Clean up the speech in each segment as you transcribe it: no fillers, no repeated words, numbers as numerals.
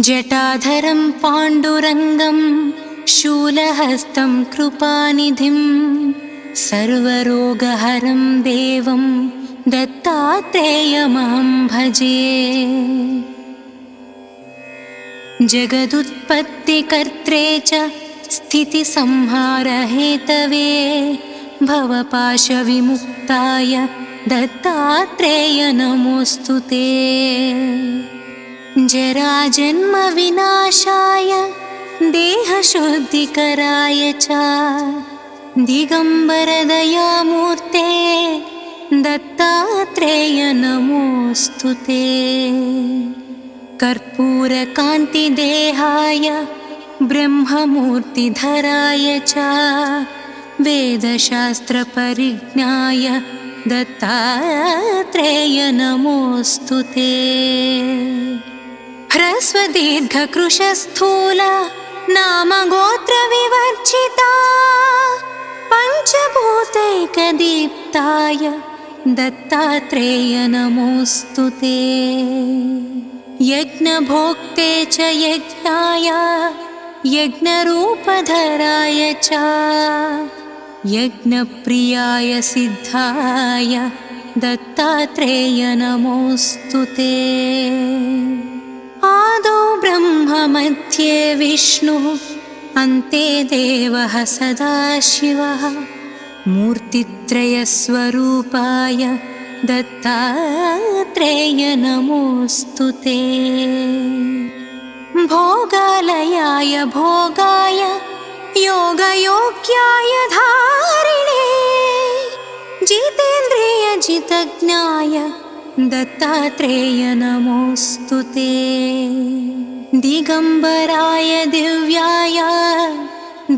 जटाधरं पाण्डुरङ्गं शूलहस्तं कृपानिधिं सर्वरोगहरं देवं दत्तात्रेयमहं भजे। जगदुत्पत्तिकर्त्रे च स्थितिसंहारहेतवे भवपाशविमुक्ताय दत्तात्रेय नमोऽस्तु ते। जराजन्मविनाशाय देहशुद्धिकराय च दिगम्बरदयामूर्ते दत्तात्रेय नमोऽस्तु ते। कर्पूरकान्तिदेहाय ब्रह्ममूर्तिधराय च वेदशास्त्रपरिज्ञाय दत्तात्रेय नमोऽस्तु ते। ह्रस्वदीर्घकृशस्थूल नामगोत्रविवर्जिता पञ्चभूतैकदीप्ताय दत्तात्रेय नमोऽस्तु ते। यज्ञभोक्ते च यज्ञाय यज्ञरूपधराय च यज्ञप्रियाय सिद्धाय दत्तात्रेय नमोऽस्तु ते। आदौ ब्रह्म मध्ये विष्णुः अन्ते देवः सदाशिवः मूर्तित्रयस्वरूपाय दत्तात्रेय नमोऽस्तु ते। भोगालयाय भोगाय योगयोग्याय धारिणे जितेन्द्रियजितज्ञाय दत्तात्रेय नमोऽस्तु ते। दिगम्बराय दिव्याय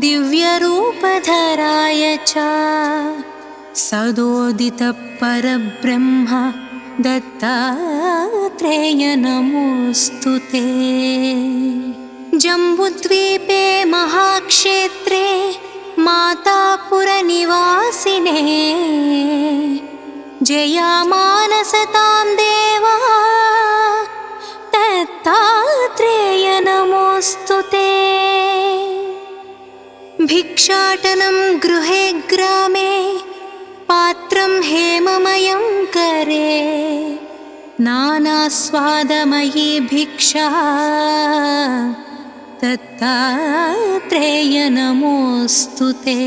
दिव्यरूपधराय च सदोदितपरब्रह्म दत्तात्रेय नमोऽस्तु ते। जम्बुद्वीपे महाक्षेत्रे मातापुरनिवासिने जयामानसतां देवा दत्तात्रेय नमोऽस्तु ते। भिक्षाटनं गृहे ग्रामे पात्रं हेममयं करे नानास्वादमयी भिक्षा दत्तात्रेय नमोऽस्तु ते।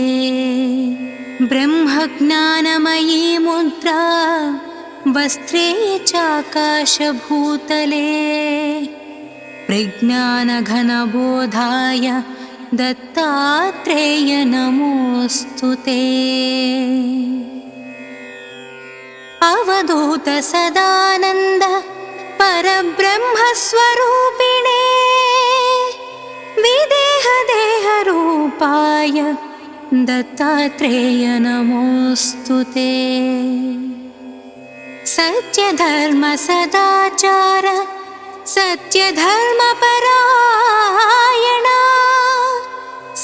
ब्रह्मज्ञानमयी मुद्रा वस्त्रे चाकाशभूतले प्रज्ञानघनबोधाय दत्तात्रेय नमोऽस्तु ते। अवधूत सदानन्द परब्रह्मस्वरूपिणे विदेहदेहरूपाय दत्तात्रेय नमोऽस्तु ते। सत्यधर्मसदाचार सत्यधर्मपरायणा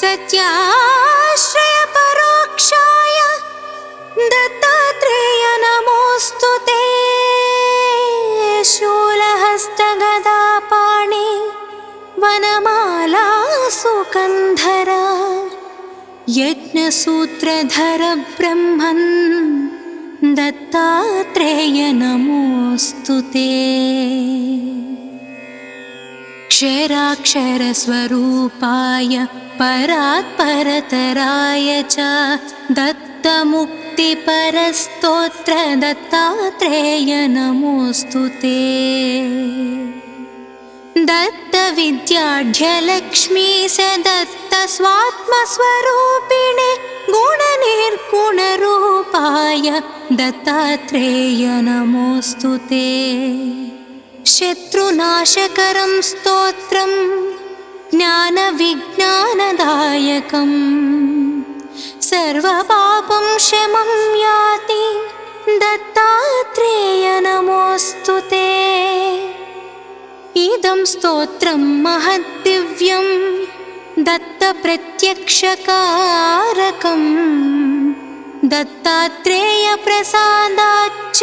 सत्याश्रयपरोक्षाय दत्तात्रेय नमोऽस्तु ते। शूलहस्तगदापाणि वनमाला सुकन्धरा यज्ञसूत्रधर ब्रह्मन् दत्तात्रेय नमोऽस्तु ते। क्षराक्षरस्वरूपाय परात्परतराय च दत्तमुक्तिपरस्तोत्र दत्तात्रेय नमोऽस्तु ते। दत्तविद्याढ्यलक्ष्मी स दत्तस्वात्मस्वरूपिणे गुणनिर्गुणरूपाय दत्तात्रेय नमोऽस्तु ते। शत्रुनाशकरं स्तोत्रं ज्ञानविज्ञानदायकं सर्वपापं शमं याति दत्तात्रेय नमोऽस्तु ते। इदं स्तोत्रं महद्दिव्यं दत्तप्रत्यक्षकारकं दत्तात्रेयप्रसादाच्च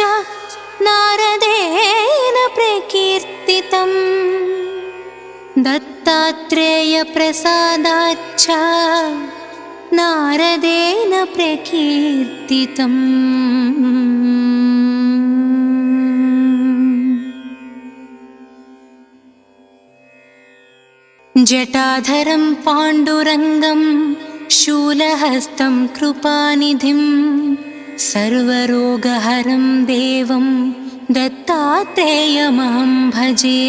नारदेन प्रकीर्तितम्। दत्तात्रेयप्रसादाच्च नारदेन प्रकीर्तितम्। जटाधरं पाण्डुरङ्गं शूलहस्तं कृपानिधिं सर्वरोगहरं देवं दत्तात्रेयमहं भजे।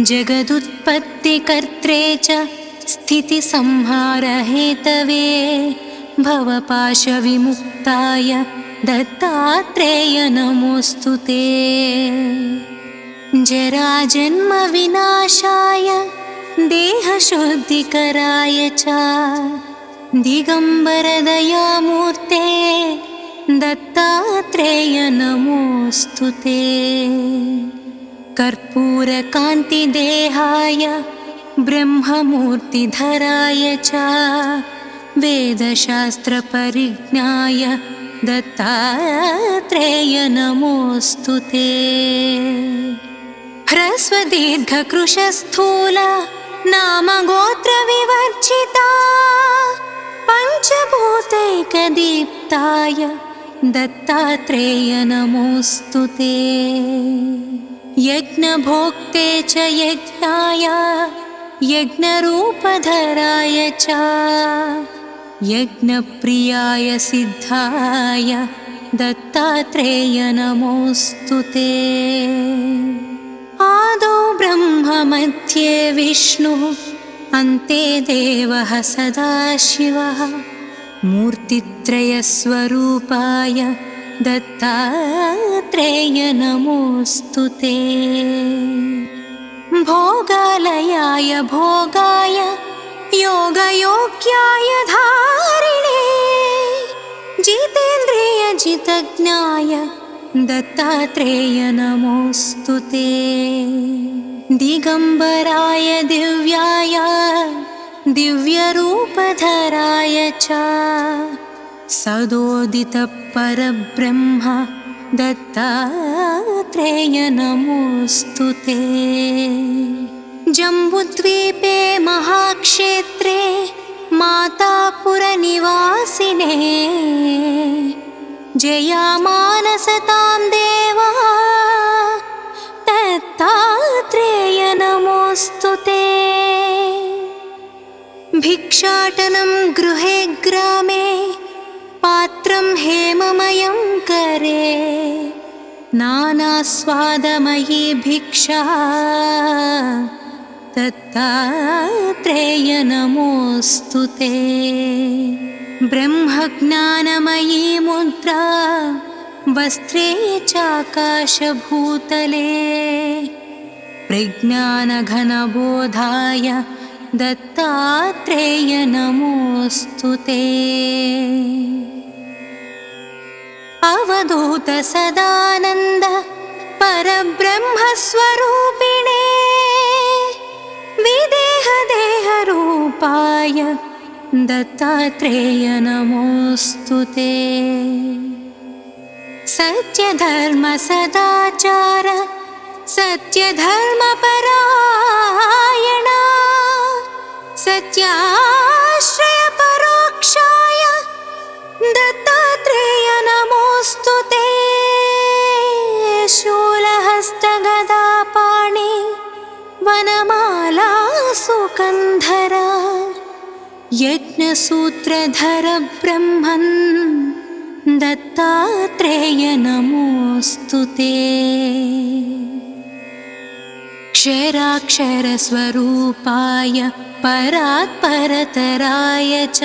जगदुत्पत्तिकर्त्रे च स्थितिसंहारहेतवे भवपाशविमुक्ताय दत्तात्रेय नमोऽस्तु ते। जराजन्मविनाशाय देहशुद्धिकराय च दिगम्बरदयामूर्ते दत्तात्रेय नमोऽस्तु ते। कर्पूरकान्तिदेहाय ब्रह्ममूर्तिधराय च वेदशास्त्रपरिज्ञाय दत्तात्रेय नमोऽस्तु ते। ह्रस्वदीर्घकृशस्थूल नामगोत्रविवर्जिता पञ्चभूतैकदीप्ताय दत्तात्रेय नमोऽस्तु ते। यज्ञभोक्ते च यज्ञाय यज्ञरूपधराय च यज्ञप्रियाय सिद्धाय दत्तात्रेय नमोऽस्तु ते। आदौ ब्रह्म मध्ये विष्णुः अन्ते देवः सदाशिवः मूर्तित्रयस्वरूपाय दत्तात्रेय नमोऽस्तु ते। भोगालयाय भोगाय योगयोग्याय धारिणे जितेन्द्रियजितज्ञाय दत्तात्रेय नमोऽस्तु ते। दिगम्बराय दिव्याय दिव्यरूपधराय च सदोदितपरब्रह्म दत्तात्रेय नमोऽस्तु ते। जम्बुद्वीपे महाक्षेत्रे मातापुरनिवासिने जयामानसतां देवा दत्तात्रेय नमोऽस्तु ते। भिक्षाटनं गृहे ग्रामे पात्रं हेममयं करे नानास्वादमयी भिक्षा दत्तात्रेय नमोऽस्तु ते। ब्रह्मज्ञानमयी मुद्रा वस्त्रे चाकाशभूतले प्रज्ञानघनबोधाय दत्तात्रेय नमोऽस्तु ते। अवधूत सदानन्द परब्रह्मस्वरूपिणे विदेहदेहरूपाय दत्तात्रेय नमोऽस्तु ते। सत्यधर्मसदाचार सत्यधर्मपरायणा सत्याश्रयपरोक्षाय दत्तात्रेय नमोऽस्तु ते। शूलहस्तगदापाणि वनमाला सुकन्धरा यज्ञसूत्रधर ब्रह्मन् दत्तात्रेय नमोऽस्तु ते। क्षराक्षरस्वरूपाय परात्परतराय च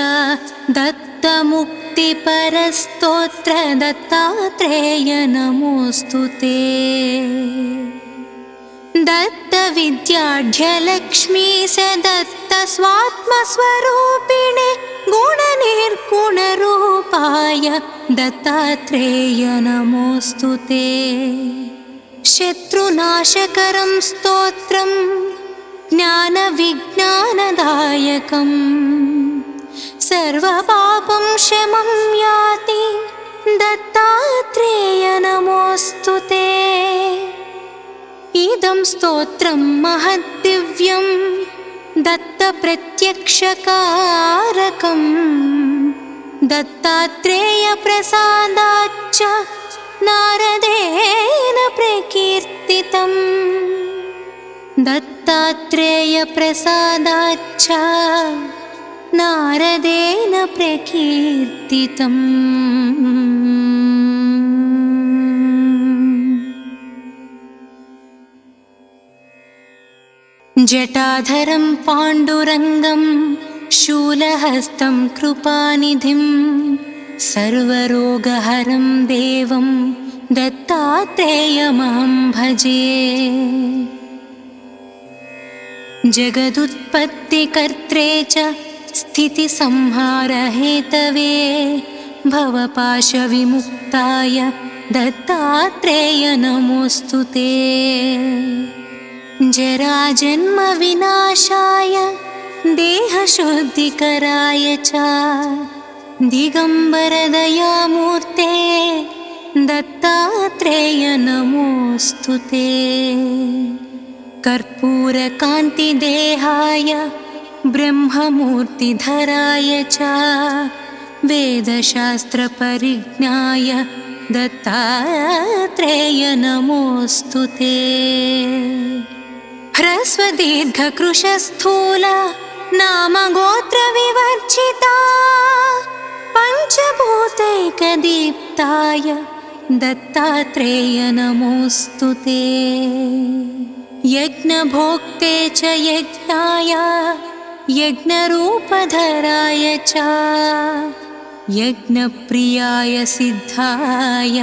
दत्तमुक्तिपरस्तोत्र दत्तात्रेय नमोऽस्तु ते। दत्तविद्याढ्यलक्ष्मी स दत्तस्वात्मस्वरूपिणे गुणनिर्गुणरूपाय दत्तात्रेय नमोऽस्तु ते। शत्रुनाशकरं स्तोत्रं ज्ञानविज्ञानदायकं सर्वपापं शमं याति दत्तात्रेय नमोऽस्तु ते। इदं स्तोत्रं महद्दिव्यं दत्तप्रत्यक्षकारकम् दत्तात्रेयप्रसादाच्च नारदेन प्रकीर्तितम् दत्तात्रेयप्रसादाच्च नारदेन प्रकीर्तितम्। जटाधरं पाण्डुरङ्गं शूलहस्तं कृपानिधिं सर्वरोगहरं देवं दत्तात्रेयमहं भजे। जगदुत्पत्तिकर्त्रे च स्थितिसंहारहेतवे भवपाशविमुक्ताय दत्तात्रेय नमोऽस्तु ते। जराजन्मविनाशाय देहशुद्धिकराय च दिगम्बरदयामूर्ते दत्तात्रेय नमोऽस्तु ते। कर्पूरकान्तिदेहाय ब्रह्ममूर्तिधराय च वेदशास्त्रपरिज्ञाय दत्तात्रेय नमोऽस्तु ते। ह्रस्वदीर्घकृशस्थूल नामगोत्रविवर्जिता पञ्चभूतैकदीप्ताय दत्तात्रेय नमोऽस्तु ते। यज्ञभोक्ते च यज्ञाय यज्ञरूपधराय च यज्ञप्रियाय सिद्धाय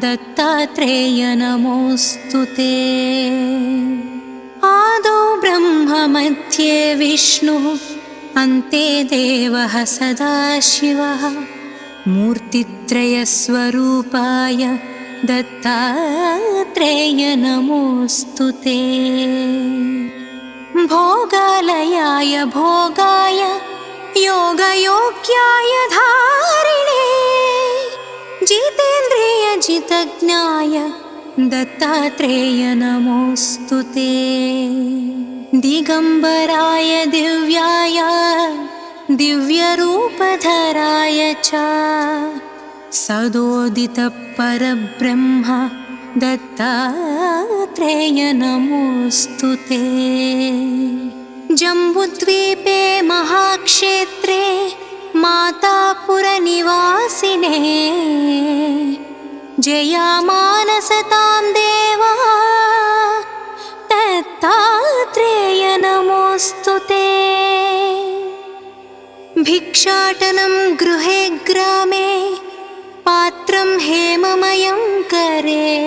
दत्तात्रेय नमोऽस्तु ते। आदौ ब्रह्म मध्ये विष्णुः अन्ते देवः सदाशिवः मूर्तित्रयस्वरूपाय दत्तात्रेय नमोऽस्तु ते। भोगालयाय भोगाय योगयोग्याय धारिणे जितेन्द्रियजितज्ञाय दत्तात्रेय नमोऽस्तु ते। दिगम्बराय दिव्याय दिव्यरूपधराय च सदोदितपरब्रह्म दत्तात्रेय नमोऽस्तु ते। जम्बुद्वीपे महाक्षेत्रे मातापुरनिवासिने जयामानसतां देवा दत्तात्रेय नमोऽस्तु ते। भिक्षाटनं गृहे ग्रामे पात्रं हेममयं करे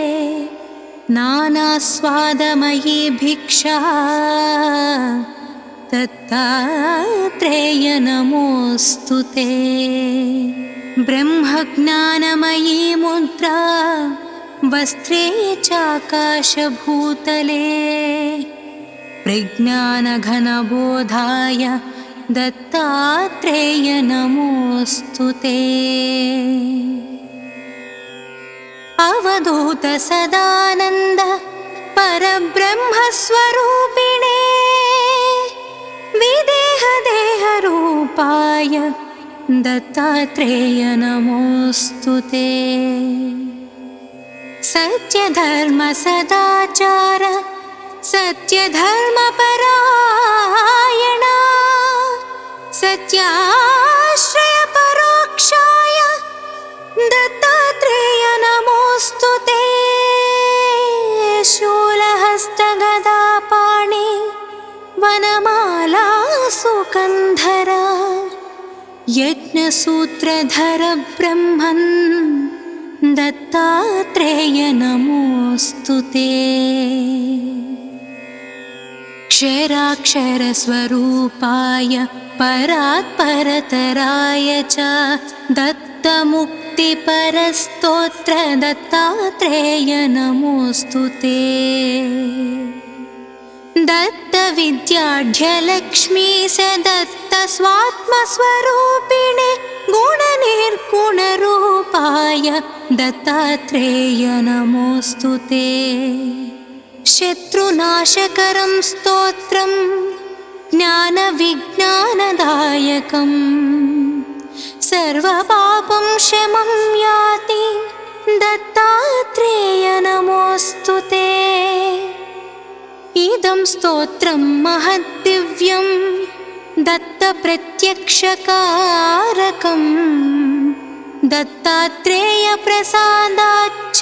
नानास्वादमयी भिक्षा दत्तात्रेय नमोऽस्तु ते। ब्रह्मज्ञानमयी मुद्रा वस्त्रे चाकाशभूतले प्रज्ञानघनबोधाय दत्तात्रेय नमोऽस्तु ते। अवधूत सदानन्द परब्रह्मस्वरूपिणे विदेहदेहरूपाय दत्तात्रेय नमोऽस्तु ते। सत्यधर्मसदाचार सत्यधर्मपरायणा सत्याश्रयपरोक्षाय दत्तात्रेय नमोऽस्तु ते। शूलहस्तगदापाणि वनमाला सुकन्धर यज्ञसूत्रधर ब्रह्मन् दत्तात्रेय नमोऽस्तु ते। क्षराक्षरस्वरूपाय परात्परतराय च दत्तमुक्तिपरस्तोत्र दत्तात्रेय नमोऽस्तु ते। दत्तविद्याढ्यलक्ष्मी स दत्तस्वात्मस्वरूपिणे गुणनिर्गुणरूपाय दत्तात्रेय नमोऽस्तु ते। शत्रुनाशकरं स्तोत्रं ज्ञानविज्ञानदायकं सर्वपापं शमं याति दत्तात्रेय नमोऽस्तु ते। इदं स्तोत्रं महद्दिव्यं दत्तप्रत्यक्षकारकं दत्तात्रेयप्रसादाच्च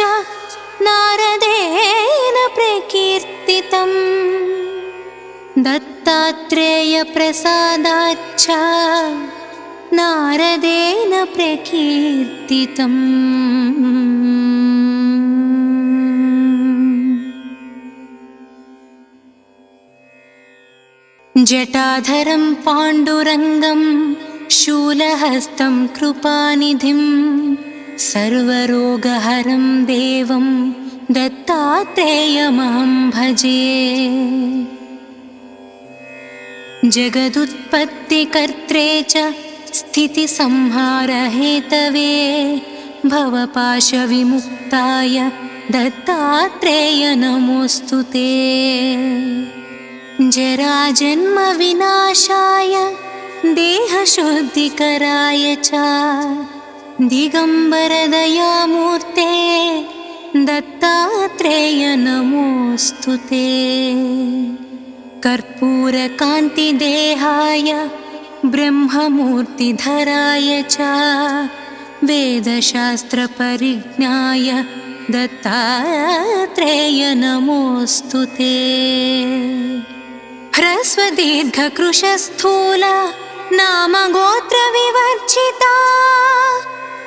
नारदेन प्रकीर्तितम्। दत्तात्रेयप्रसादाच्च नारदेन प्रकीर्तितम्। जटाधरं पाण्डुरङ्गं शूलहस्तं कृपानिधिं सर्वरोगहरं देवं दत्तात्रेयमहं भजे। जगदुत्पत्तिकर्त्रे च स्थितिसंहारहेतवे भवपाशविमुक्ताय दत्तात्रेय नमोऽस्तु ते। जराजन्मविनाशाय देहशुद्धिकराय च दिगम्बरदयामूर्ते दत्तात्रेय नमोऽस्तु ते। कर्पूरकान्तिदेहाय ब्रह्ममूर्तिधराय च वेदशास्त्रपरिज्ञाय दत्तात्रेय नमोऽस्तु ते। ह्रस्वदीर्घकृशस्थूल नामगोत्रविवर्जिता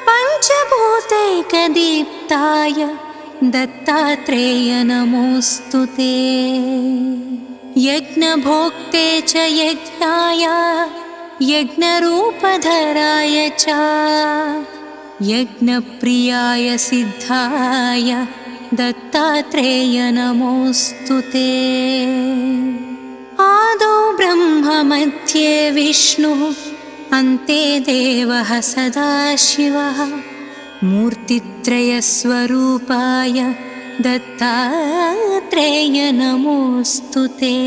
पञ्चभूतैकदीप्ताय दत्तात्रेय नमोऽस्तु ते। यज्ञभोक्ते च यज्ञाय यज्ञरूपधराय च यज्ञप्रियाय सिद्धाय दत्तात्रेय नमोऽस्तु ते। आदौ ब्रह्म मध्ये विष्णुः अन्ते देवः सदाशिवः मूर्तित्रयस्वरूपाय दत्तात्रेय नमोऽस्तु ते।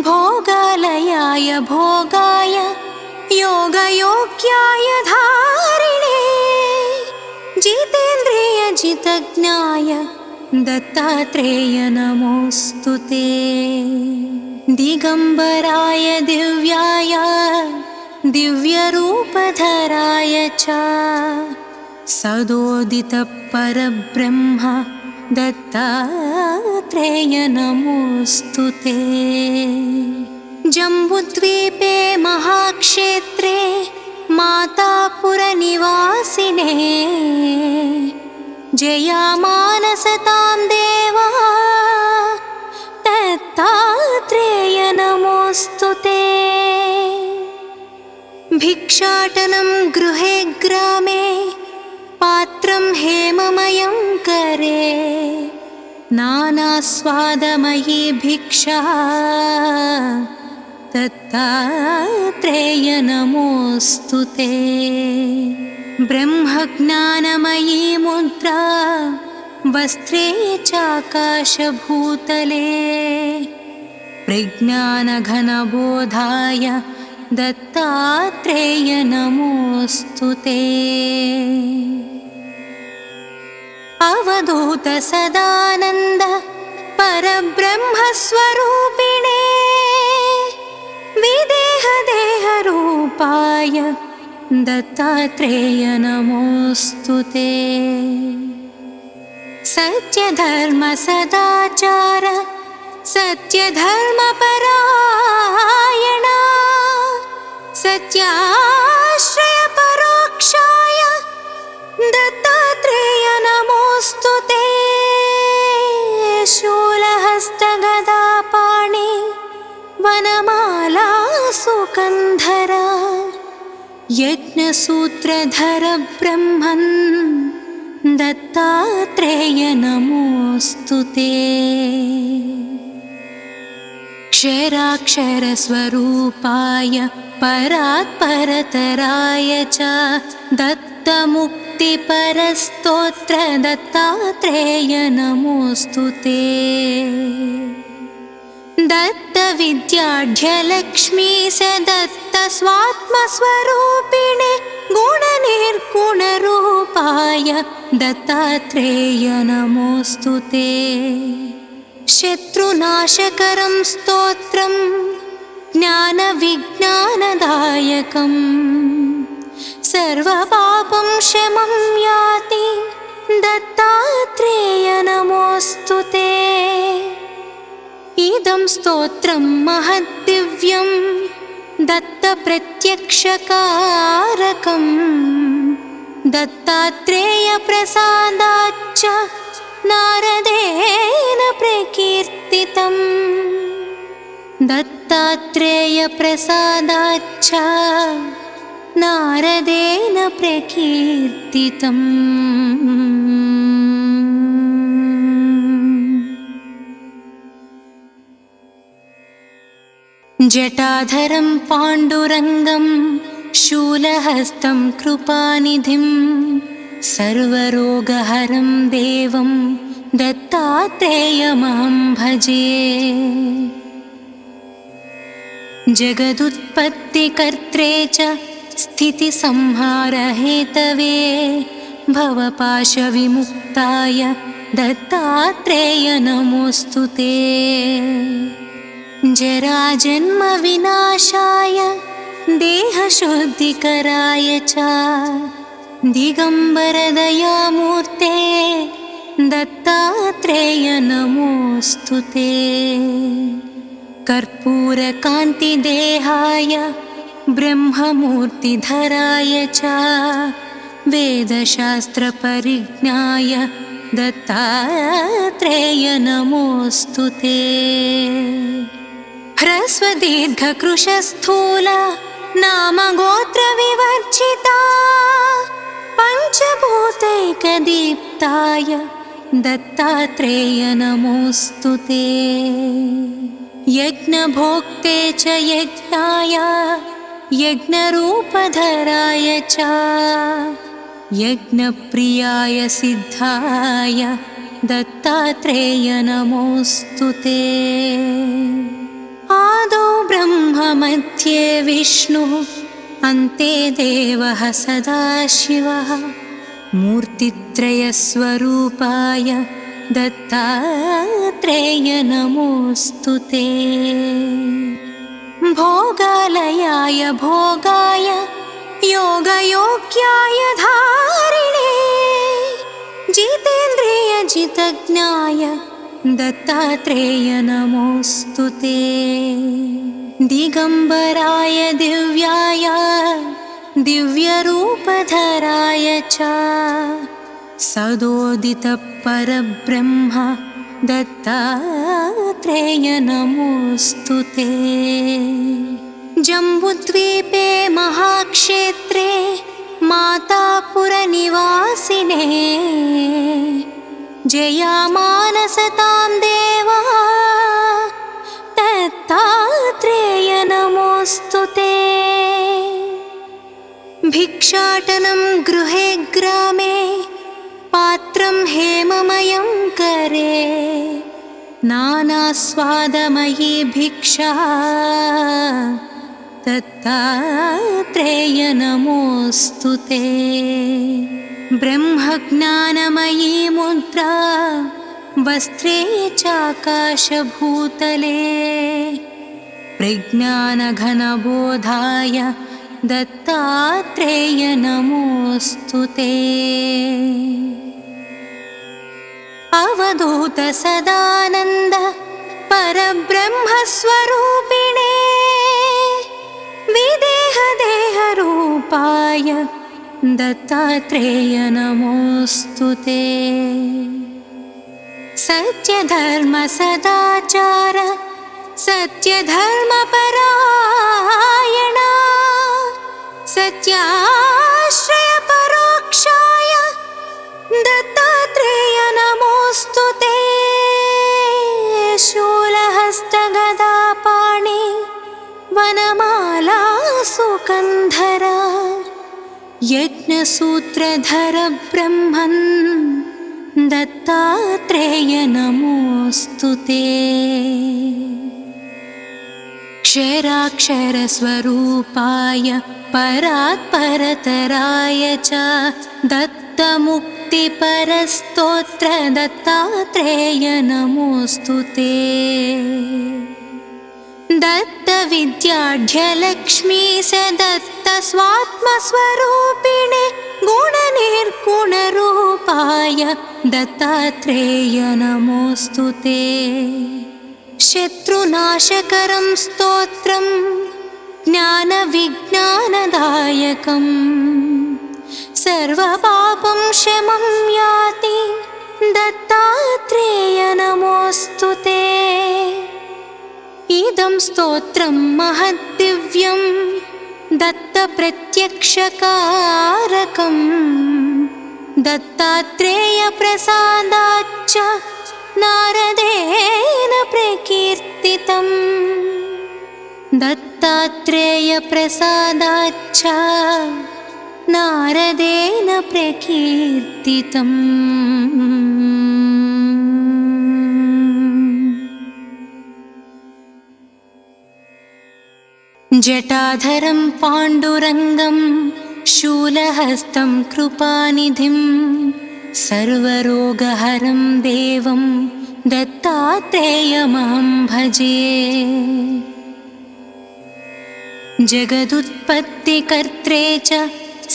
भोगालयाय भोगाय योगयोग्याय धारिणे जितेन्द्रियजितज्ञाय दत्तात्रेय नमोऽस्तु ते। दिगम्बराय दिव्याय दिव्यरूपधराय च सदोदितपरब्रह्म दत्तात्रेय नमोऽस्तु ते। जम्बुद्वीपे महाक्षेत्रे मातापुरनिवासिने जयामानसतां देवा दत्तात्रेय नमोऽस्तु ते। भिक्षाटनं गृहे ग्रामे पात्रं हेममयं करे नानास्वादमयी भिक्षा दत्तात्रेय नमोऽस्तु ते। ब्रह्मज्ञानमयी मुद्रा वस्त्रे चाकाशभूतले प्रज्ञानघनबोधाय दत्तात्रेय नमोऽस्तु ते। अवधूत सदानन्द परब्रह्मस्वरूपिणे विदेहदेहरूपाय दत्तात्रेय नमोऽस्तु ते। सत्यधर्मसदाचार सत्यधर्मपरायणा सत्याश्रयपरोक्षाय दत्तात्रेय नमोऽस्तु ते। शूलहस्तगदापाणि वनमाला सुकन्धरा यज्ञसूत्रधर ब्रह्मन् दत्तात्रेय नमोऽस्तु ते। क्षराक्षरस्वरूपाय परात्परतराय च दत्तमुक्ताय भक्तिपरस्तोत्र दत्तात्रेय नमोऽस्तु ते। दत्तविद्याढ्यलक्ष्मी स दत्त स्वात्मस्वरूपिणे गुणनिर्गुणरूपाय दत्तात्रेय नमोऽस्तु ते। शत्रुनाशकरं स्तोत्रं ज्ञानविज्ञानदायकम् सर्वपापं शमं याति दत्तात्रेय नमोऽस्तु ते। इदं स्तोत्रं महद्दिव्यं दत्तप्रत्यक्षकारकं दत्तात्रेयप्रसादाच्च नारदेन प्रकीर्तितम्। दत्तात्रेयप्रसादाच्च नारदेन प्रकीर्तितम्। जटाधरं पाण्डुरङ्गं शूलहस्तं कृपानिधिं सर्वरोगहरं देवं दत्तात्रेयमहं भजे। जगदुत्पत्तिकर्त्रे च स्थितिसंहारहेतवे भवपाशविमुक्ताय दत्तात्रेय नमोऽस्तु ते। जराजन्मविनाशाय देहशुद्धिकराय च दिगम्बरदयामूर्ते दत्तात्रेय नमोऽस्तु ते। कर्पूरकान्तिदेहाय ब्रह्ममूर्तिधराय च वेदशास्त्रपरिज्ञाय दत्तात्रेय नमोऽस्तु ते। ह्रस्वदीर्घकृशस्थूल नामगोत्रविवर्जिता पञ्चभूतैकदीप्ताय दत्तात्रेय नमोऽस्तु ते। यज्ञभोक्ते च यज्ञाय यज्ञरूपधराय च यज्ञप्रियाय सिद्धाय दत्तात्रेय नमोऽस्तु ते। आदौ ब्रह्म मध्ये विष्णुः अन्ते देवः सदाशिवः मूर्तित्रयस्वरूपाय दत्तात्रेय नमोऽस्तु ते। भोगालयाय भोगाय योगयोग्याय धारिणे जितेन्द्रियजितज्ञाय दत्तात्रेय नमोऽस्तु ते। दिगम्बराय दिव्याय दिव्यरूपधराय च सदोदितपरब्रह्म दत्तात्रेय नमोऽस्तु ते। जम्बुद्वीपे महाक्षेत्रे मातापुरनिवासिने जयामानसतां देवा दत्तात्रेय नमोऽस्तु ते। भिक्षाटनं गृहे ग्रामे पात्रं हेममयं करे नानास्वादमयी भिक्षा दत्तात्रेय नमोऽस्तु ते। ब्रह्मज्ञानमयी मुद्रा वस्त्रे चाकाशभूतले प्रज्ञानघनबोधाय दत्तात्रेय नमोऽस्तु ते। अवधूत सदानन्द परब्रह्मस्वरूपिणे विदेहदेहरूपाय दत्तात्रेय नमोऽस्तु ते। सत्यधर्मसदाचार सत्यधर्मपरायणा सत्याश्रयपरोक्षाय दत्तात्रेय नमोऽस्तु ते। शूलहस्तगदापाणि वनमाला सुकन्धरा यज्ञ यज्ञसूत्रधर ब्रह्मन् दत्तात्रेय नमोऽस्तु ते। क्षराक्षरस्वरूपाय परात्परतराय च दत्तमुक्तिपरस्तोत्र दत्तात्रेय नमोऽस्तु ते। दत्तविद्याढ्यलक्ष्मी स दत्तस्वात्मस्वरूपिणे गुणनिर्गुणरूपाय दत्तात्रेय नमोऽस्तु ते। शत्रुनाशकरं स्तोत्रं ज्ञानविज्ञानदायकं सर्वपापं शमं याति दत्तात्रेय नमोऽस्तु ते। इदं स्तोत्रं महद्दिव्यं दत्तप्रत्यक्षकारकं दत्तात्रेयप्रसादाच्च नारदेन प्रकीर्तितं। दत्तात्रेयप्रसादाच्च नारदेन प्रकीर्तितम्। जटाधरं पाण्डुरङ्गं शूलहस्तं कृपानिधिं सर्वरोगहरं देवं दत्तात्रेयमहं भजे। जगदुत्पत्तिकर्त्रे च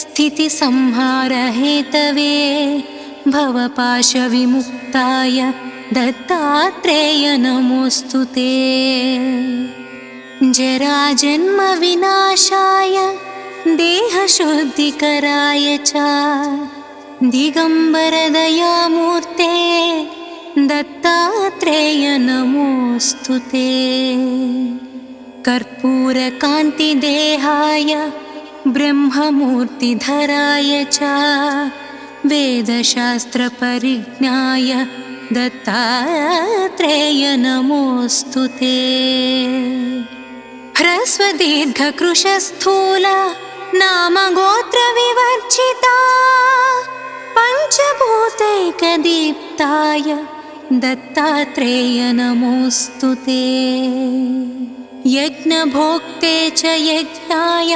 स्थितिसंहारहेतवे भवपाशविमुक्ताय दत्तात्रेय नमोऽस्तु ते। जराजन्मविनाशाय देहशुद्धिकराय च दिगम्बरदयामूर्ते दत्तात्रेय नमोऽस्तु ते। कर्पूरकान्तिदेहाय ब्रह्ममूर्तिधराय च वेदशास्त्रपरिज्ञाय दत्तात्रेय नमोऽस्तु ते। ह्रस्वदीर्घकृशस्थूल नामगोत्रविवर्जिता पञ्चभूतैकदीप्ताय दत्तात्रेय नमोऽस्तु ते। यज्ञभोक्ते च यज्ञाय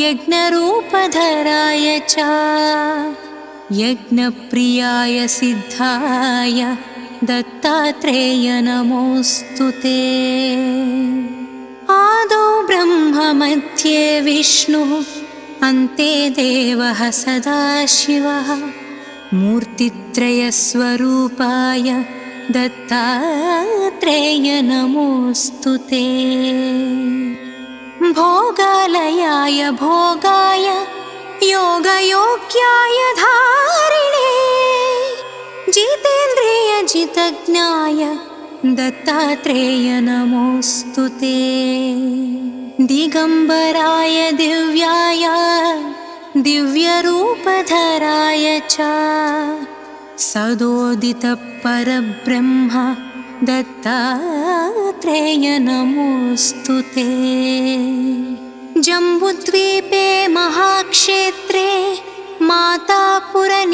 यज्ञरूपधराय च यज्ञप्रियाय सिद्धाय दत्तात्रेय नमोऽस्तु ते। आदौ ब्रह्म मध्ये विष्णुः अन्ते देवः सदाशिवः मूर्तित्रयस्वरूपाय दत्तात्रेय नमोऽस्तु ते। भोगालयाय भोगाय योगयोग्याय धारिणे जितेन्द्रियजितज्ञाय दत्तात्रेय नमोऽस्तु ते। दिगम्बराय दिव्याय दिव्यरूपधराय च सदोदितपरब्रह्म दत्तात्रेय नमोऽस्तु ते। जम्बुद्वीपे महाक्षेत्रे मातापुरनिवासिने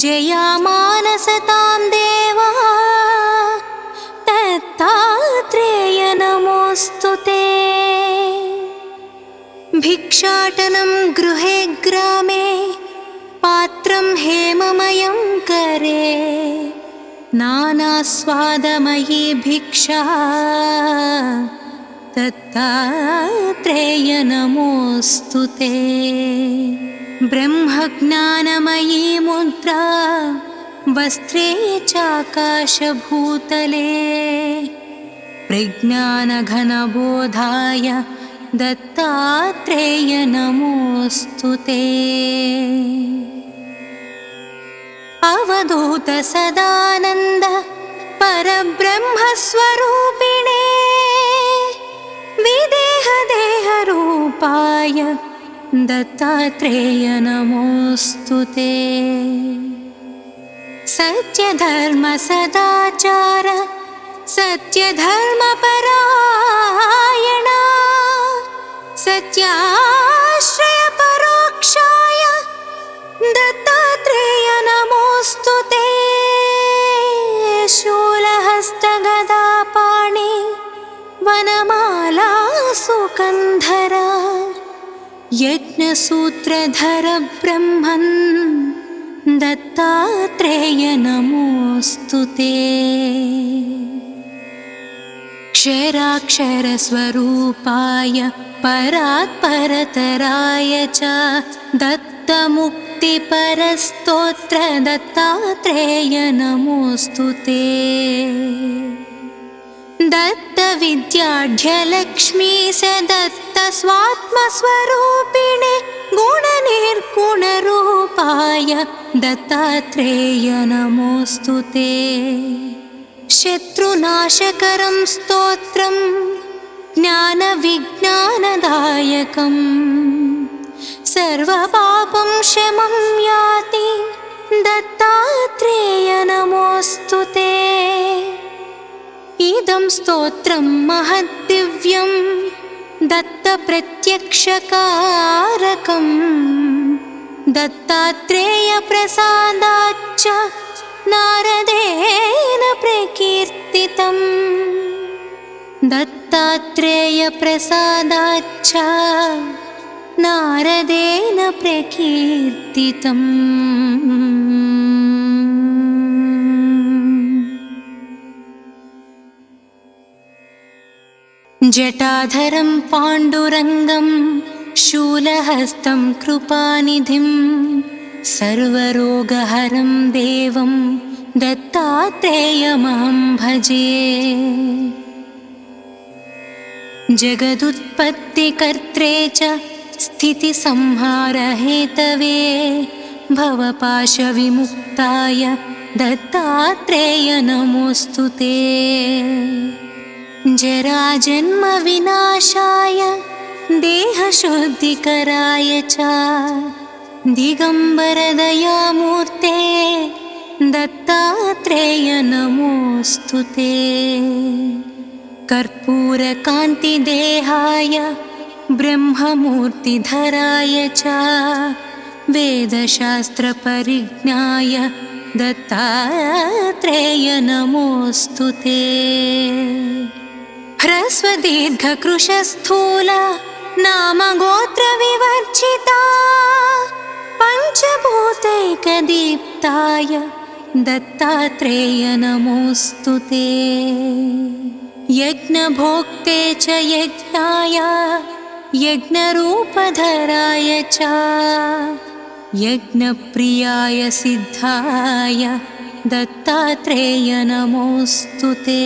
जयामानसतां देवा दत्तात्रेय नमोऽस्तु ते। भिक्षाटनं गृहे ग्रामे पात्रं हेममयं करे नानास्वादमयी भिक्षा दत्तात्रेय नमोऽस्तु ते। ब्रह्मज्ञानमयी मुद्रा वस्त्रे चाकाशभूतले प्रज्ञानघनबोधाय दत्तात्रेय नमोऽस्तु ते। अवधूत सदानन्द परब्रह्मस्वरूपिणे विदेहदेहरूपाय दत्तात्रेय नमोऽस्तु ते। सत्यधर्मसदाचार सत्यधर्मपरायणा सत्याश्रय परोक्षाय दत्तात्रेय नमोऽस्तु ते। शूलहस्तगदापाणि वनमाला सुकन्धरा यज्ञसूत्रधर ब्रह्मन् दत्तात्रेय नमोऽस्तु ते। क्षराक्षरस्वरूपाय परात्परतराय च दत्तमुक्तिपरस्तोत्र दत्तात्रेय नमोऽस्तु ते। दत्तविद्याढ्यलक्ष्मी स दत्तस्वात्मस्वरूपिणे गुणनिर्गुणरूपाय दत्तात्रेय नमोऽस्तु ते। शत्रुनाशकरं स्तोत्रं ज्ञानविज्ञानदायकं सर्वपापं शमं याति दत्तात्रेय नमोऽस्तु ते। इदं स्तोत्रं महद्दिव्यं दत्तप्रत्यक्षकारकं दत्तात्रेयप्रसादाच्च नारदेन प्रकीर्तितं। दत्तात्रेयप्रसादाच्च नारदेन प्रकीर्तितम्। जटाधरं पाण्डुरङ्गं शूलहस्तं कृपानिधिं सर्वरोगहरं देवं दत्तात्रेयमहं भजे। जगदुत्पत्तिकर्त्रे च स्थितिसंहारहेतवे भवपाशविमुक्ताय दत्तात्रेय नमोऽस्तु ते। जराजन्मविनाशाय देहशुद्धिकराय च दिगम्बरदयामूर्ते दत्तात्रेय नमोऽस्तु ते। कर्पूरकान्तिदेहाय ब्रह्ममूर्तिधराय च वेदशास्त्रपरिज्ञाय दत्तात्रेय नमोऽस्तु ते। ह्रस्वदीर्घकृशस्थूल नामगोत्रविवर्जिता पञ्चभूतैकदीप्ताय दत्तात्रेय नमोऽस्तु ते। यज्ञभोक्ते च यज्ञाय यज्ञरूपधराय च यज्ञप्रियाय सिद्धाय दत्तात्रेय नमोऽस्तु ते।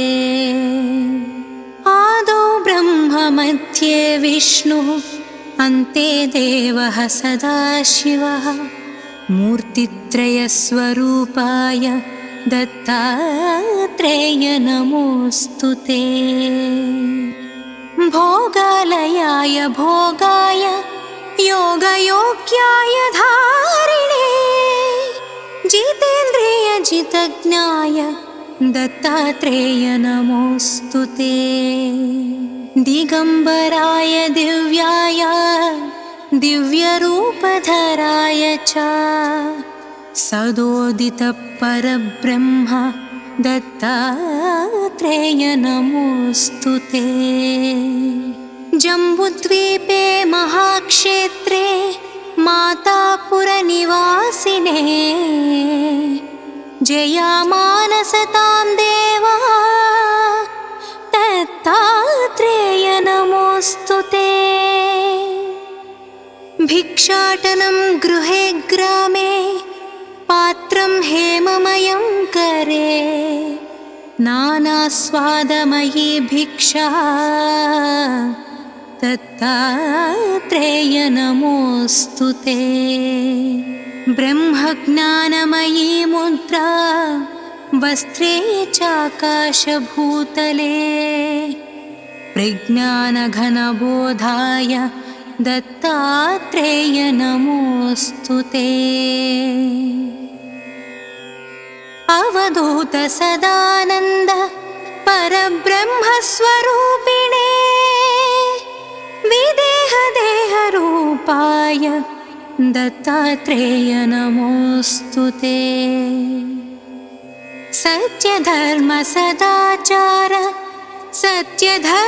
आदौ ब्रह्म मध्ये विष्णुः अन्ते देवः सदाशिवः मूर्तित्रयस्वरूपाय दत्तात्रेय नमोऽस्तु ते। भोगालयाय भोगाय योगयोग्याय धारिणे जितेन्द्रियजितज्ञाय दत्तात्रेय नमोऽस्तु ते। दिगम्बराय दिव्याय दिव्यरूपधराय च सदोदितपरब्रह्म दत्तात्रेय नमोऽस्तु ते। जम्बुद्वीपे महाक्षेत्रे मातापुरनिवासिने जयामानसतां देवा दत्तात्रेय नमोऽस्तु ते। भिक्षाटनं गृहे ग्रामे पात्रं हेममयं करे नानास्वादमयी भिक्षा दत्तात्रेय नमोऽस्तु ते। ब्रह्मज्ञानमयी मुद्रा वस्त्रे चाकाशभूतले प्रज्ञानघनबोधाय दत्तात्रेय नमोऽस्तु ते। अवधूत सदानन्द परब्रह्मस्वरूपिणे विदेह स्वरूपाय दत्तात्रेय नमोऽस्तु ते। सत्यधर्म सदाचार सत्यधर्मपरायणा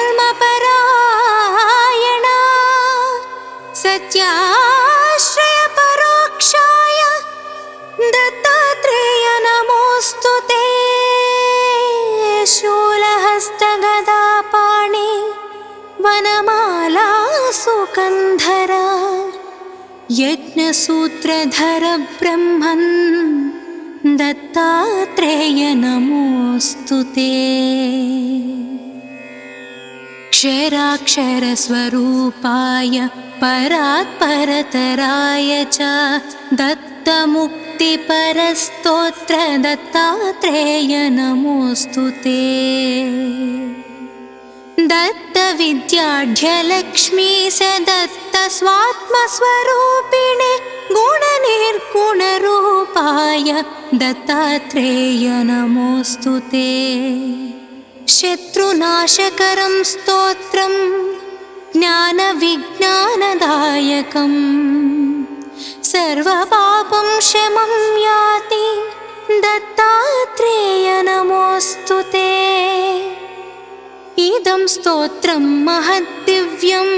सत्याश्रय परोक्षाय दत्तात्रेय नमोऽस्तु ते। शूलहस्तगदापाणि वनमाला सुकन्धरा यज्ञसूत्रधर ब्रह्मन् दत्तात्रेय नमोऽस्तु ते। क्षराक्षरस्वरूपाय परात्परतराय च दत्तमुक्तिपरस्तोत्र दत्तात्रेय नमोऽस्तु ते। दत्तविद्याढ्यलक्ष्मी स दत्तस्वात्मस्वरूपिणे गुणनिर्गुणरूपाय दत्तात्रेय नमोऽस्तु ते। शत्रुनाशकरं स्तोत्रं ज्ञानविज्ञानदायकं सर्वपापं शमं याति दत्तात्रेय नमोऽस्तु ते। इदं स्तोत्रं महद्दिव्यं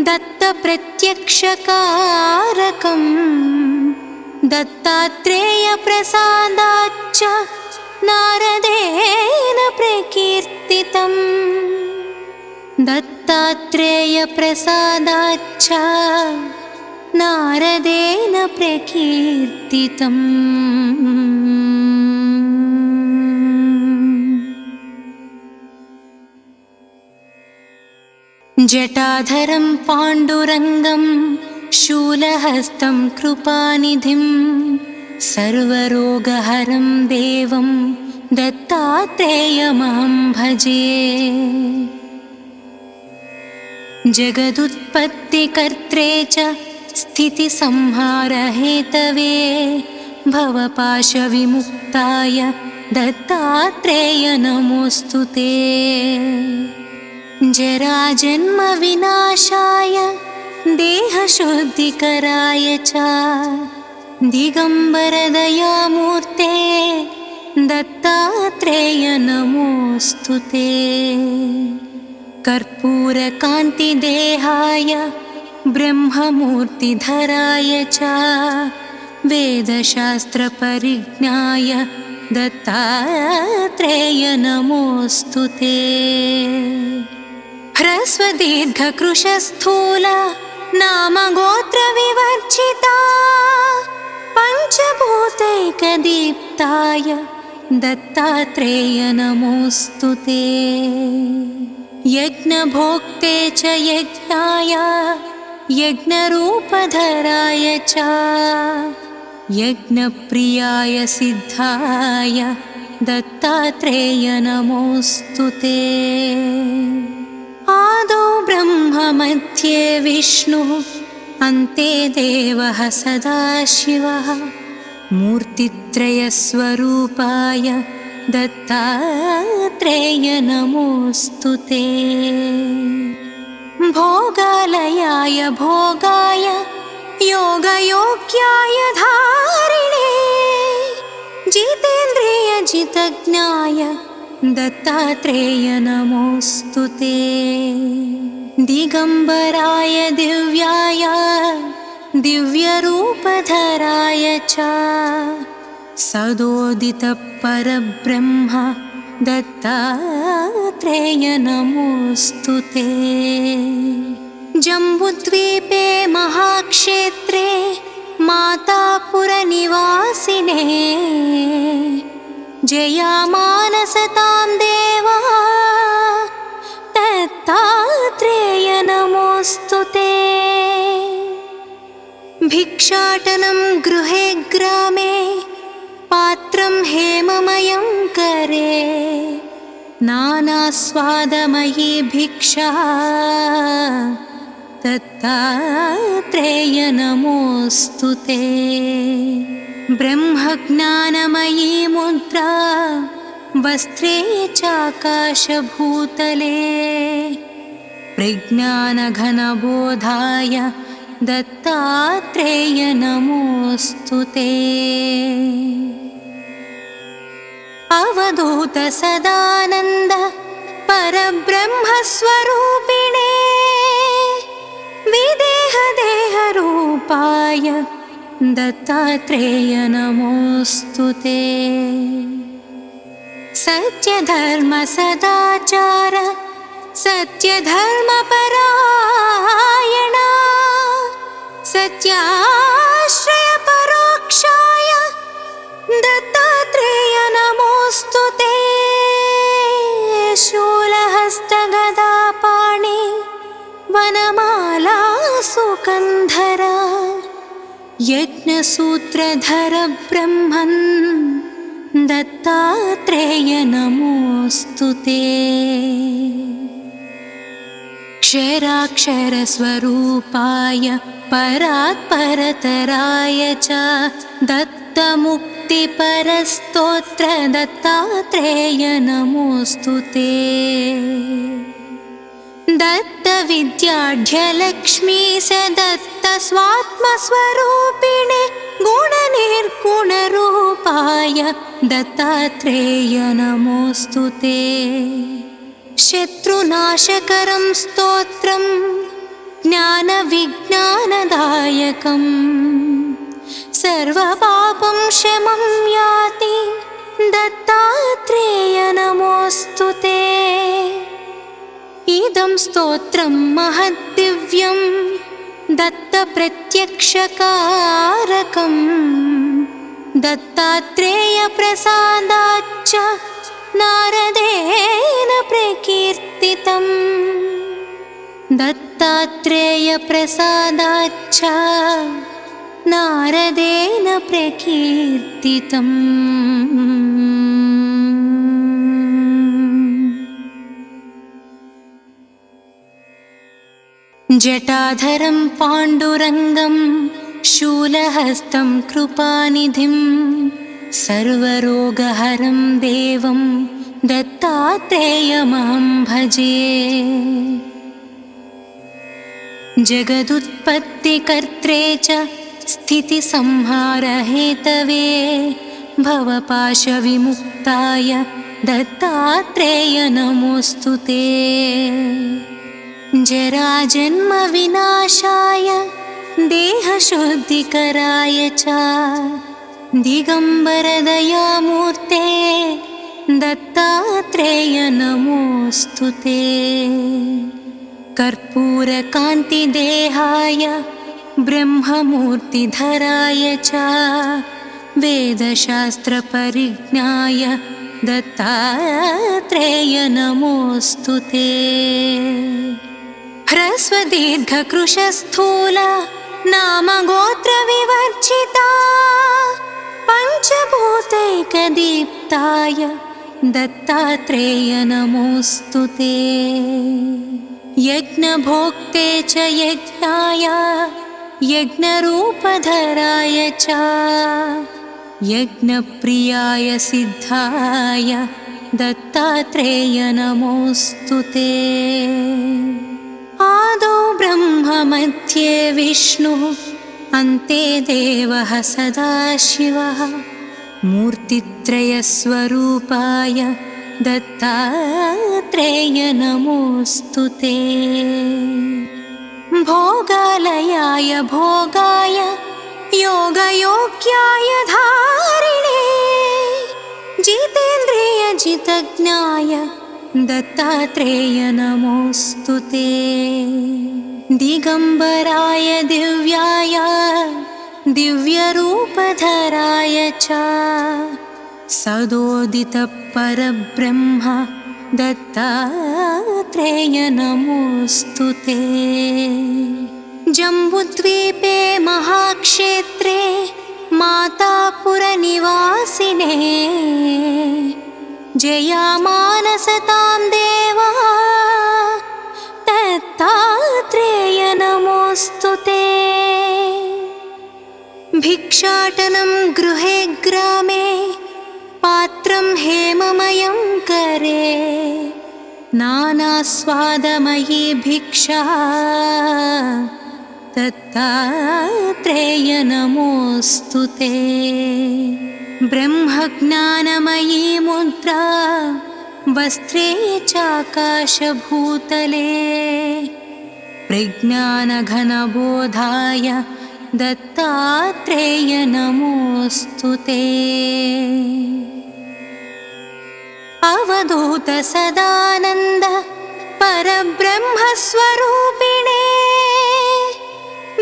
दत्तप्रत्यक्षकारकं दत्तात्रेयप्रसादाच्च नारदेन प्रकीर्तितम्। दत्तात्रेयप्रसादाच्च नारदेन प्रकीर्तितम्। जटाधरं पाण्डुरङ्गं शूलहस्तं कृपानिधिं सर्वरोगहरं देवं दत्तात्रेयमहं भजे। जगदुत्पत्तिकर्त्रे च स्थितिसंहारहेतवे भवपाशविमुक्ताय दत्तात्रेय नमोऽस्तु ते। जराजन्मविनाशाय देहशुद्धिकराय च दिगम्बरदयामूर्ते दत्तात्रेय नमोऽस्तु ते। कर्पूरकान्तिदेहाय ब्रह्ममूर्तिधराय च वेदशास्त्रपरिज्ञाय दत्तात्रेय नमोऽस्तु ते। ह्रस्वदीर्घकृशस्थूल नामगोत्रविवर्जिता पञ्चभूतैकदीप्ताय दत्तात्रेय नमोऽस्तु ते। यज्ञभोक्ते च यज्ञाय यज्ञरूपधराय च यज्ञप्रियाय सिद्धाय दत्तात्रेय नमोऽस्तु ते। आदौ ब्रह्म मध्ये विष्णुः अन्ते देवः सदाशिवः मूर्तित्रयस्वरूपाय दत्तात्रेय नमोऽस्तु ते। भोगालयाय भोगाय योगयोग्याय धारिणे जितेन्द्रियजितज्ञाय दत्तात्रेय नमोऽस्तु ते। दिगम्बराय दिव्याय दिव्यरूपधराय च सदोदितपरब्रह्म दत्तात्रेय नमोऽस्तु ते। जम्बुद्वीपे महाक्षेत्रे मातापुरनिवासिने जयामानसतां देवा दत्तात्रेय नमोऽस्तु ते। भिक्षाटनं गृहे ग्रामे पात्रं हेममयं करे नानास्वादमयी भिक्षा दत्तात्रेय नमोऽस्तु ते। ब्रह्मज्ञानमयी मुद्रा वस्त्रे चाकाशभूतले प्रज्ञानघनबोधाय दत्तात्रेय नमोऽस्तु ते। अवधूत सदानन्द परब्रह्मस्वरूपिणे विदेहदेहरूपाय दत्तात्रेय नमोऽस्तु ते। सत्यधर्म सदाचार सत्यधर्मपरायणा सत्याश्रय परोक्षाय दत्तात्रेय नमोऽस्तु ते। शूलहस्तगदापाणि वनमाला सुकन्धर यज्ञसूत्रधर ब्रह्मन् दत्तात्रेय नमोऽस्तु ते। क्षराक्षरस्वरूपाय परात्परतराय च दत्तमुक्तिपरस्तोत्र दत्तात्रेय नमोऽस्तु ते। दत्तविद्याढ्यलक्ष्मी स दत्तस्वात्मस्वरूपिणे गुणनिर्गुणरूपाय दत्तात्रेय नमोऽस्तु ते। शत्रुनाशकरं स्तोत्रं ज्ञानविज्ञानदायकं सर्वपापं शमं याति दत्तात्रेय नमोऽस्तु ते। इदं स्तोत्रं महद्दिव्यं दत्तप्रत्यक्षकारकं दत्तात्रेयप्रसादाच्च नारदेन प्रकीर्तितम्। दत्तात्रेयप्रसादाच्च नारदेन प्रकीर्तितम्। जटाधरं पाण्डुरङ्गं शूलहस्तं कृपानिधिं सर्वरोगहरं देवं दत्तात्रेयमहं भजे। जगदुत्पत्तिकर्त्रे च स्थितिसंहारहेतवे भवपाशविमुक्ताय दत्तात्रेय नमोऽस्तु ते। जराजन्मविनाशाय देहशुद्धिकराय च दिगम्बरदयामूर्ते दत्तात्रेय नमोऽस्तु ते। कर्पूरकान्तिदेहाय ब्रह्ममूर्तिधराय च वेदशास्त्रपरिज्ञाय दत्तात्रेय नमोऽस्तु ते। ह्रस्वदीर्घकृशस्थूल नामगोत्रविवर्जिता पञ्चभूतैकदीप्ताय दत्तात्रेय नमोऽस्तु ते। यज्ञभोक्ते च यज्ञाय यज्ञरूपधराय च यज्ञप्रियाय सिद्धाय दत्तात्रेय नमोऽस्तु ते। आदौ ब्रह्म मध्ये विष्णुः अन्ते देवः सदाशिवः मूर्तित्रयस्वरूपाय दत्तात्रेय नमोऽस्तु ते। भोगालयाय भोगाय योगयोग्याय धारिणे जितेन्द्रियजितज्ञाय दत्तात्रेय नमोऽस्तु ते। दिगम्बराय दिव्याय दिव्यरूपधराय च सदोदितपरब्रह्म दत्तात्रेय नमोऽस्तु ते। जम्बुद्वीपे महाक्षेत्रे मातापुरनिवासिने जयामानसतां देवा दत्तात्रेय नमोऽस्तु ते। भिक्षाटनं गृहे ग्रामे पात्रं हेममयं करे नानास्वादमयी भिक्षा दत्तात्रेय नमोऽस्तु ते। ब्रह्मज्ञानमयी मुद्रा वस्त्रे चाकाशभूतले प्रज्ञानघनबोधाय दत्तात्रेय नमोऽस्तु ते। अवधूत सदानन्द परब्रह्मस्वरूपिणे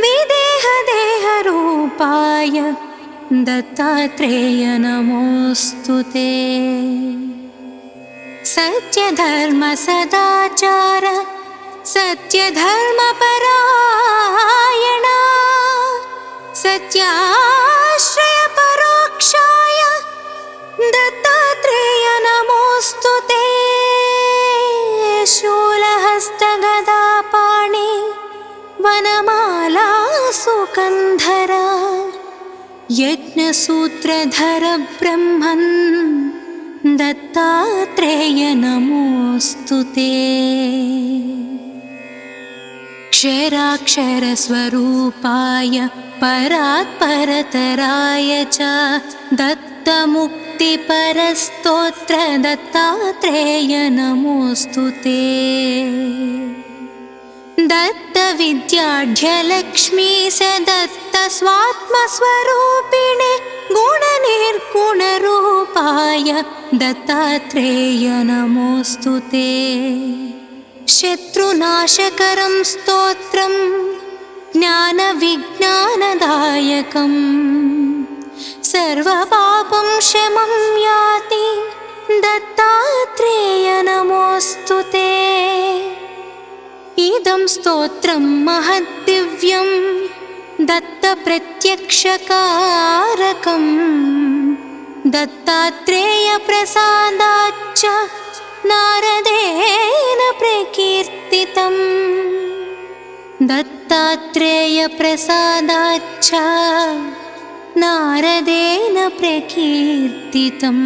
विदेहदेहरूपाय दत्तात्रेय नमोऽस्तु ते। सत्यधर्मसदाचार सत्यधर्मपरायणा सत्याश्रयपरोक्षाय दत्तात्रेय नमोऽस्तु ते। शूलहस्तगदापाणि वनमाला सुकन्धरा यज्ञसूत्रधर ब्रह्मन् दत्तात्रेय नमोऽस्तु ते। क्षराक्षरस्वरूपाय परात्परतराय च दत्तमुक्तिपरस्तोत्र दत्तात्रेय नमोऽस्तु ते। दत्तविद्याढ्यलक्ष्मी स दत्तस्वात्मस्वरूपिणे गुणनिर्गुणरूपाय दत्तात्रेय नमोऽस्तु ते। शत्रुनाशकरं स्तोत्रं ज्ञानविज्ञानदायकं सर्वपापं शमं याति दत्तात्रेय नमोऽस्तु ते। इदं स्तोत्रं महद्दिव्यं दत्तप्रत्यक्षकारकं दत्तात्रेयप्रसादाच्च नारदेन प्रकीर्तितम्। दत्तात्रेयप्रसादाच्च नारदेन प्रकीर्तितम्।